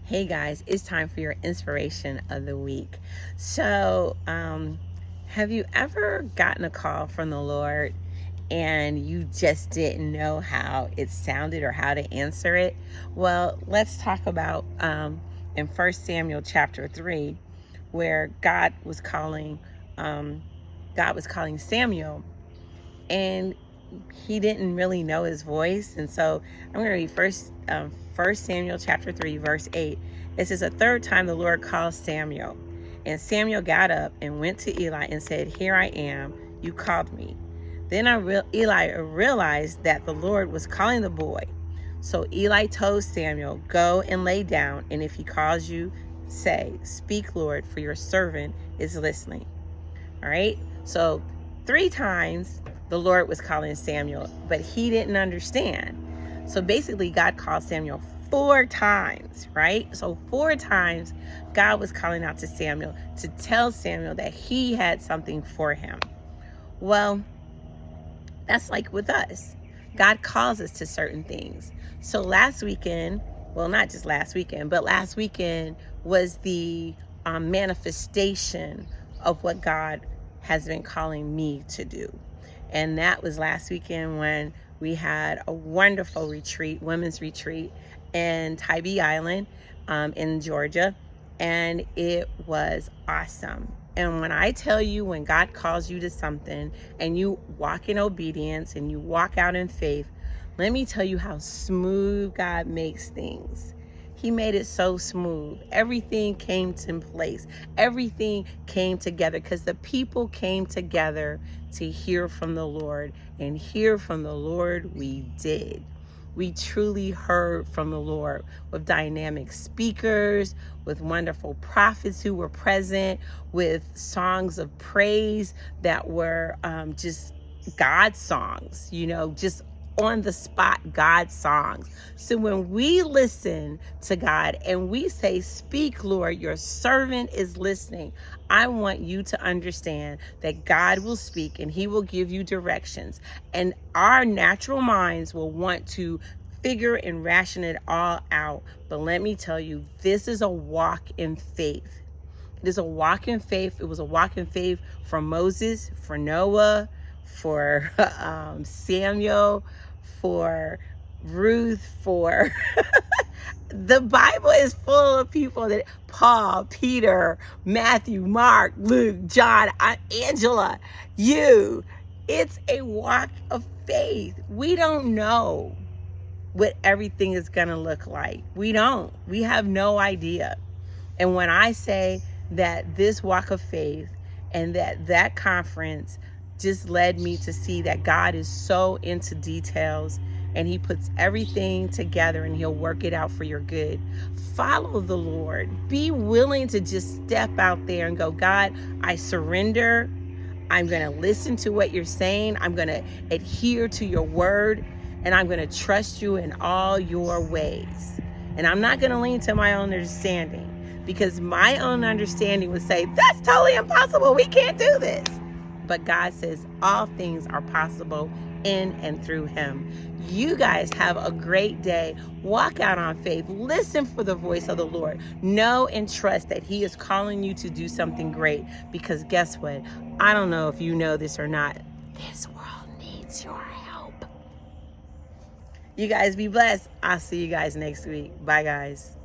Hey guys, it's time for your inspiration of the week. So, have you ever gotten a call from the Lord and you just didn't know how it sounded or how to answer it? Well, let's talk about in 1 Samuel chapter 3, where God was calling Samuel, and he didn't really know his voice. And so I'm going to read First Samuel chapter 3, verse 8. It says, "A third time the Lord called Samuel, and Samuel got up and went to Eli and said, 'Here I am, you called me.' Then Eli realized that the Lord was calling the boy. So Eli told Samuel, 'Go and lay down, and if he calls you, say, Speak, Lord, for your servant is listening.'" All right. So 3 times the Lord was calling Samuel, but he didn't understand. So basically, God called Samuel 4 times, right? So 4 times God was calling out to Samuel to tell Samuel that he had something for him. Well, that's like with us. God calls us to certain things. So last weekend, well, not just last weekend, but last weekend was the manifestation of what God has been calling me to do. And that was last weekend when we had a wonderful retreat, women's retreat in Tybee Island in Georgia. And it was awesome. And when I tell you, when God calls you to something and you walk in obedience and you walk out in faith, let me tell you how smooth God makes things. He made it so smooth. Everything came to place. Everything came together because the people came together to hear from the Lord, and hear from the Lord we did. We truly heard from the Lord with dynamic speakers, with wonderful prophets who were present, with songs of praise that were just God songs, just on the spot God songs. So when we listen to God and we say, "Speak, Lord, your servant is listening," I want you to understand that God will speak and he will give you directions. And our natural minds will want to figure and ration it all out. But let me tell you, this is a walk in faith. It is a walk in faith. It was a walk in faith for Moses, for Noah, for Samuel, for Ruth, for the Bible is full of people that Paul, Peter, Matthew, Mark, Luke, John, Angela, you. It's a walk of faith. We don't know what everything is going to look like. We don't. We have no idea. And when I say that this walk of faith and that conference just led me to see that God is so into details and he puts everything together and he'll work it out for your good. Follow the Lord. Be willing to just step out there and go, "God, I surrender. I'm going to listen to what you're saying. I'm going to adhere to your word, and I'm going to trust you in all your ways. And I'm not going to lean to my own understanding, because my own understanding would say, that's totally impossible. We can't do this." But God says all things are possible in and through him. You guys have a great day. Walk out on faith. Listen for the voice of the Lord. Know and trust that he is calling you to do something great, because guess what? I don't know if you know this or not. This world needs your help. You guys be blessed. I'll see you guys next week. Bye, guys.